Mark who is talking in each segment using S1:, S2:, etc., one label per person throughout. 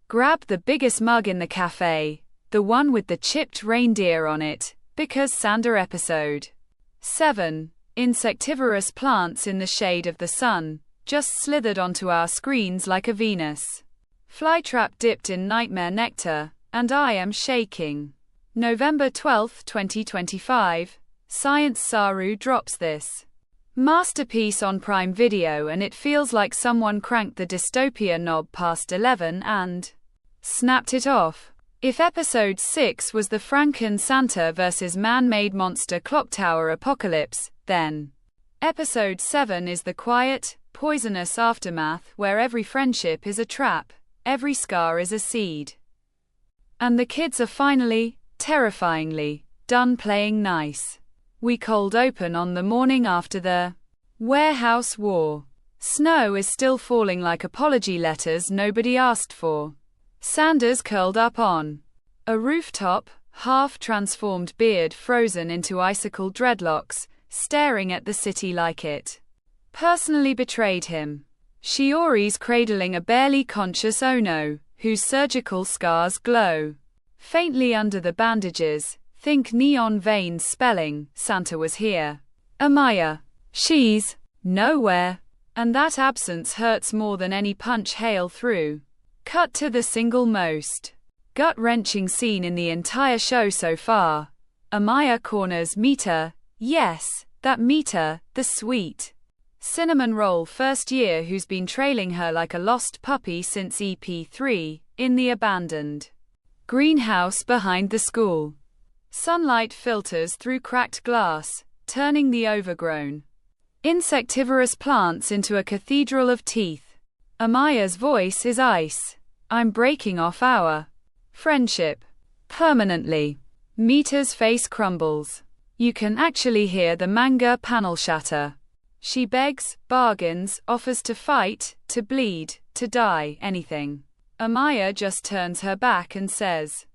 S1: Grab the biggest mug in the cafe, the one with the chipped reindeer on it, because Sanda episode 7. Insectivorous plants in the shade of the sun, just slithered onto our screens like a Venus flytrap dipped in nightmare nectar, and I am shaking. November 12, 2025, Science Saru drops this masterpiece on Prime Video and it feels like someone cranked the dystopia knob past 11 and snapped it off. If episode 6 was the Franken Santa vs. man-made monster clock tower apocalypse, then episode 7 is the quiet, poisonous aftermath where every friendship is a trap, every scar is a seed. And the kids are finally, terrifyingly, done playing nice. We cold open on the morning after the warehouse war. Snow is still falling like apology letters nobody asked for. Sanda's curled up on a rooftop, half-transformed beard frozen into icicle dreadlocks, staring at the city like it personally betrayed him. Shiori's cradling a barely conscious Ono, whose surgical scars glow faintly under the bandages. Think neon veins spelling, Santa was here. Amaya. She's nowhere. And that absence hurts more than any punch hail through. Cut to the single most gut-wrenching scene in the entire show so far. Amaya corners Mita. Yes, that Mita, the sweet cinnamon roll first year who's been trailing her like a lost puppy since EP3, in the abandoned greenhouse behind the school. Sunlight filters through cracked glass, turning the overgrown, insectivorous plants into a cathedral of teeth. Amaya's voice is ice. I'm breaking off our friendship permanently. Mita's face crumbles. You can actually hear the manga panel shatter. She begs, bargains, offers to fight, to bleed, to die, anything. Amaya just turns her back and says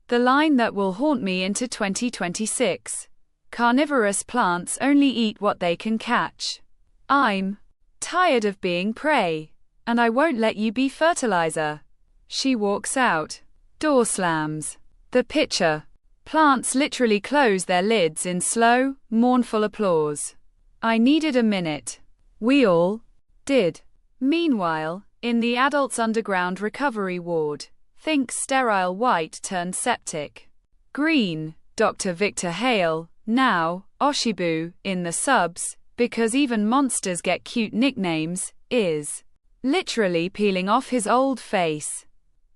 S1: the line that will haunt me into 2026. Carnivorous plants only eat what they can catch. I'm tired of being prey, and I won't let you be fertilizer. She walks out. Door slams. The picture. Plants literally close their lids in slow, mournful applause. I needed a minute. We all did. Meanwhile, in the adults' underground recovery ward, think sterile white turned septic green, Dr. Victor Hale, now Oshibu, in the subs, because even monsters get cute nicknames, is literally peeling off his old face.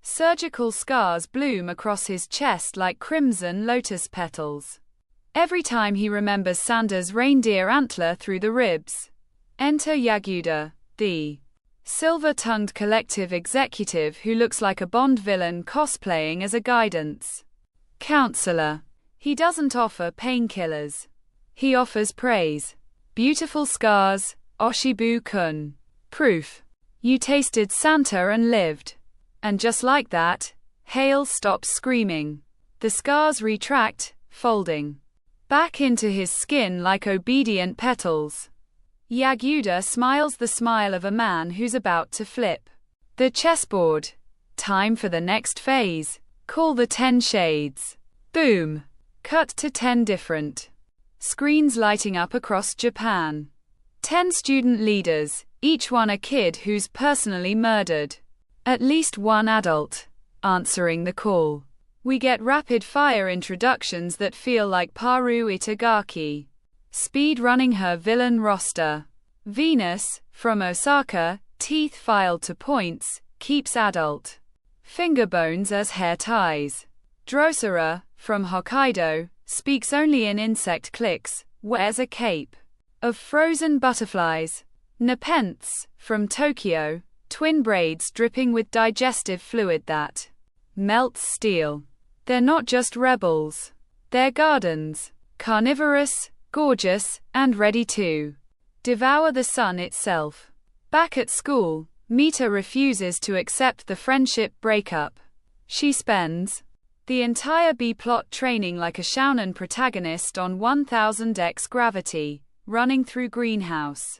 S1: Surgical scars bloom across his chest like crimson lotus petals every time he remembers Sanda's reindeer antler through the ribs. Enter Yaguda, the silver-tongued collective executive who looks like a Bond villain cosplaying as a guidance counselor. He doesn't offer painkillers. He offers praise. Beautiful scars, Oshibu-kun. Proof. You tasted Santa and lived. And just like that, Hale stops screaming. The scars retract, folding back into his skin like obedient petals. Yaguda smiles the smile of a man who's about to flip the chessboard. Time for the next phase. Call the 10 shades. Boom. Cut to 10 different screens lighting up across Japan. 10 student leaders, each one a kid who's personally murdered at least one adult, answering the call. We get rapid-fire introductions that feel like Paru Itagaki speed running her villain roster. Venus, from Osaka, teeth filed to points, keeps adult finger bones as hair ties. Drosera, from Hokkaido, speaks only in insect clicks, wears a cape of frozen butterflies. Nepenthe, from Tokyo, twin braids dripping with digestive fluid that melts steel. They're not just rebels. They're gardens. Carnivorous, gorgeous, and ready to devour the sun itself. Back at school, Mita refuses to accept the friendship breakup. She spends the entire B-plot training like a shounen protagonist on 1000x gravity, running through greenhouse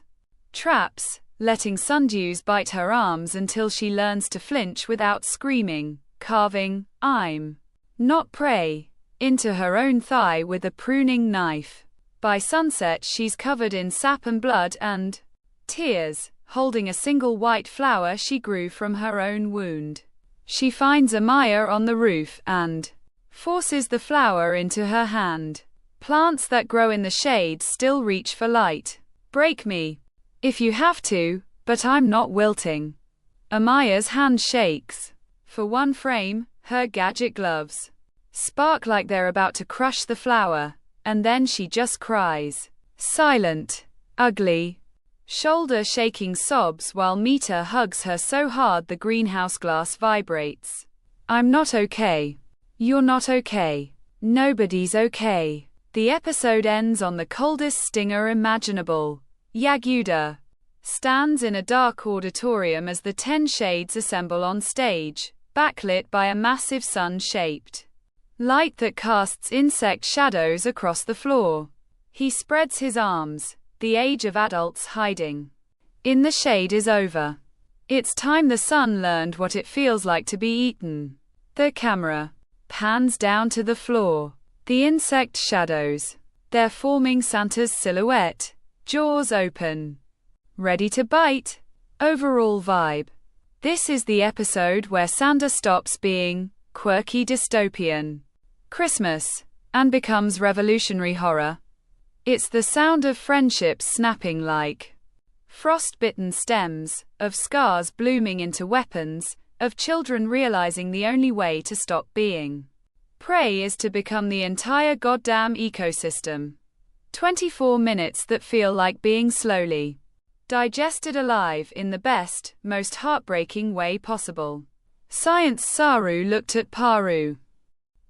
S1: traps, letting sundews bite her arms until she learns to flinch without screaming, carving, "I'm not prey," into her own thigh with a pruning knife. By sunset she's covered in sap and blood and tears, holding a single white flower she grew from her own wound. She finds Amaya on the roof and forces the flower into her hand. Plants that grow in the shade still reach for light. "Break me if you have to, but I'm not wilting." Amaya's hand shakes. For one frame, her gadget gloves spark like they're about to crush the flower, and then she just cries. Silent, ugly, shoulder-shaking sobs while Mita hugs her so hard the greenhouse glass vibrates. "I'm not okay. You're not okay. Nobody's okay." The episode ends on the coldest stinger imaginable. Yaguda stands in a dark auditorium as the 10 Shades assemble on stage, backlit by a massive sun-shaped light that casts insect shadows across the floor. He spreads his arms. The age of adults hiding in the shade is over. It's time the sun learned what it feels like to be eaten. The camera pans down to the floor. The insect shadows. They're forming Santa's silhouette, jaws open, ready to bite. Overall vibe. This is the episode where Sanda stops being quirky dystopian Christmas and becomes revolutionary horror. It's the sound of friendships snapping like frost-bitten stems, of scars blooming into weapons, of children realizing the only way to stop being prey is to become the entire goddamn ecosystem. 24 minutes that feel like being slowly digested alive in the best, most heartbreaking way possible. Science Saru looked at Paru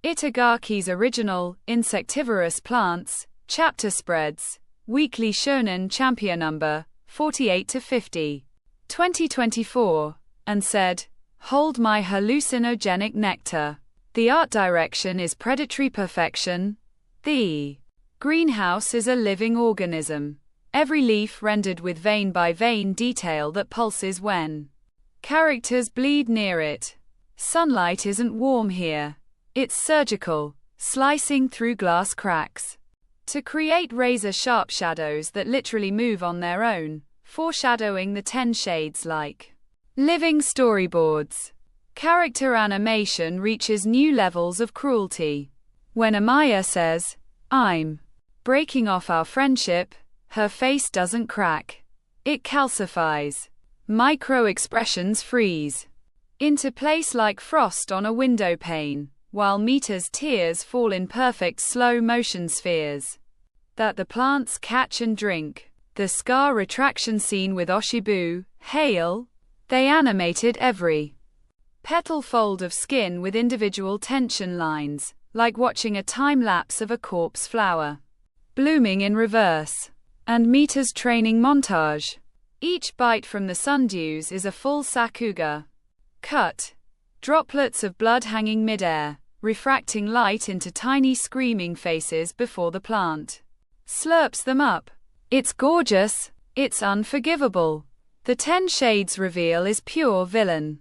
S1: Itagaki's original, Insectivorous Plants, chapter spreads, Weekly Shonen Champion number 48-50, 2024, and said, "Hold my hallucinogenic nectar." The art direction is predatory perfection. The greenhouse is a living organism. Every leaf rendered with vein-by-vein detail that pulses when characters bleed near it. Sunlight isn't warm here. It's surgical, slicing through glass cracks to create razor-sharp shadows that literally move on their own, foreshadowing the 10 Shades like living storyboards. Character animation reaches new levels of cruelty. When Amaya says, "I'm breaking off our friendship," her face doesn't crack. It calcifies. Micro-expressions freeze into place like frost on a window pane, while Mita's tears fall in perfect slow-motion spheres that the plants catch and drink. The scar retraction scene with Oshibu, Hale, they animated every petal fold of skin with individual tension lines, like watching a time-lapse of a corpse flower blooming in reverse. And Mita's training montage. Each bite from the sundews is a full Sakuga cut. Droplets of blood hanging midair, refracting light into tiny screaming faces before the plant slurps them up. It's gorgeous. It's unforgivable. The 10 Shades reveal is pure villain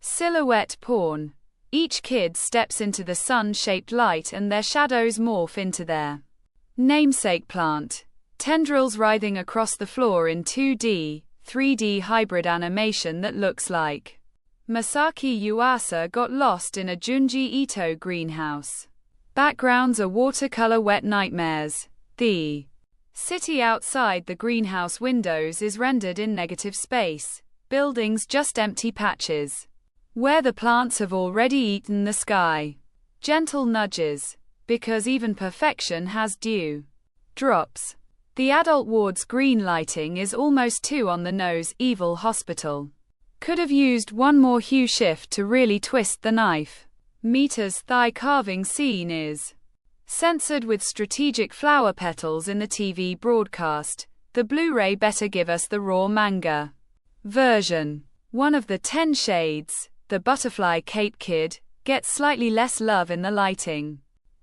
S1: silhouette porn. Each kid steps into the sun-shaped light and their shadows morph into their namesake plant. Tendrils writhing across the floor in 2D, 3D hybrid animation that looks like Masaki Yuasa got lost in a Junji Ito greenhouse. Backgrounds are watercolor wet nightmares. The city outside the greenhouse windows is rendered in negative space. Buildings just empty patches where the plants have already eaten the sky. Gentle nudges, because even perfection has dew drops. The adult ward's green lighting is almost too on the nose. Evil hospital could have used one more hue shift to really twist the knife. Mita's thigh carving scene is censored with strategic flower petals in the TV broadcast. The Blu-ray better give us the raw manga version. One of the 10 Shades, the Butterfly Cape Kid, gets slightly less love in the lighting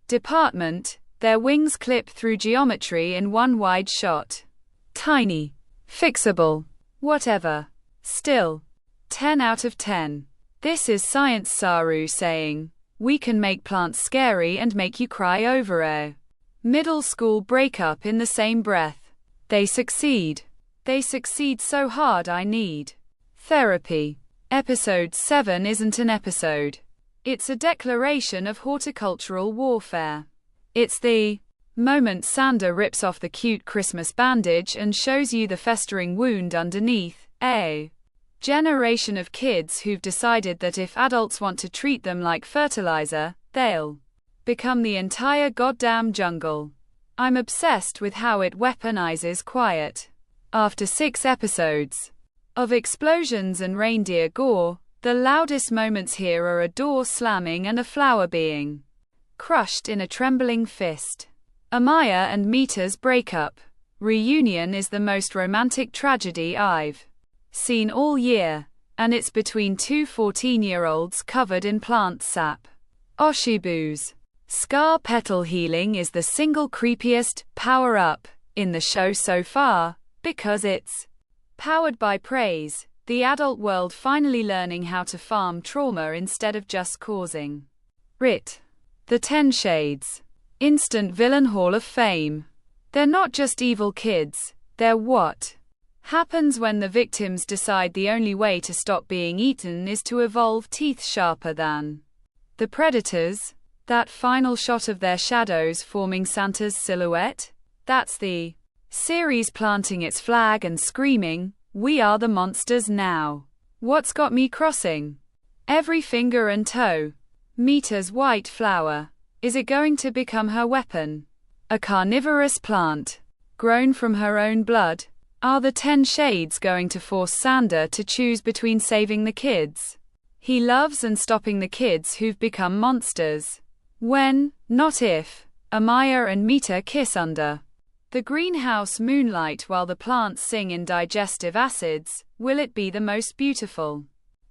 S1: department. Their wings clip through geometry in one wide shot. Tiny. Fixable. Whatever. Still. 10 out of 10. This is Science Saru saying, we can make plants scary and make you cry over a middle school breakup in the same breath. They succeed. They succeed so hard I need therapy. Episode 7 isn't an episode. It's a declaration of horticultural warfare. It's the moment Sanda rips off the cute Christmas bandage and shows you the festering wound underneath. A generation of kids who've decided that if adults want to treat them like fertilizer, they'll become the entire goddamn jungle. I'm obsessed with how it weaponizes quiet. After 6 episodes of explosions and reindeer gore, the loudest moments here are a door slamming and a flower being crushed in a trembling fist. Amaya and Mita's breakup reunion is the most romantic tragedy I've seen all year, and it's between two 14-year-olds covered in plant sap. Oshibu's scar petal healing is the single creepiest power-up in the show so far, because it's powered by praise, the adult world finally learning how to farm trauma instead of just causing it. The 10 Shades Instant Villain Hall of Fame. They're not just evil kids, they're what happens when the victims decide the only way to stop being eaten is to evolve teeth sharper than the predators. That final shot of their shadows forming Santa's silhouette? That's the series planting its flag and screaming, "We are the monsters now." What's got me crossing every finger and toe? Mita's white flower. Is it going to become her weapon? A carnivorous plant grown from her own blood? Are the 10 Shades going to force Sanda to choose between saving the kids he loves and stopping the kids who've become monsters? When, not if, Amaya and Mita kiss under the greenhouse moonlight while the plants sing in digestive acids, will it be the most beautiful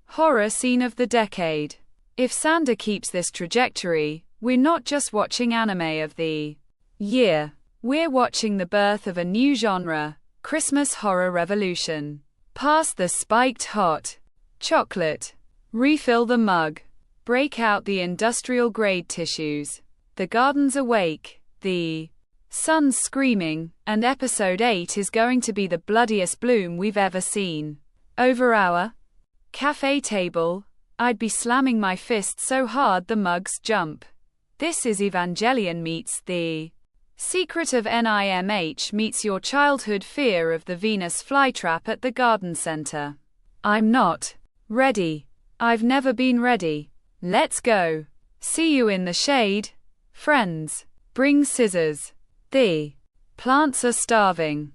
S1: horror scene of the decade? If Sanda keeps this trajectory, we're not just watching anime of the year. We're watching the birth of a new genre, Christmas horror revolution. Pass the spiked hot chocolate. Refill the mug. Break out the industrial-grade tissues. The garden's awake. The sun's screaming, and episode 8 is going to be the bloodiest bloom we've ever seen. Over our cafe table, I'd be slamming my fist so hard the mugs jump. This is Evangelion meets the Secret of NIMH meets your childhood fear of the Venus flytrap at the garden center. I'm not ready. I've never been ready. Let's go. See you in the shade. Friends, bring scissors. The plants are starving.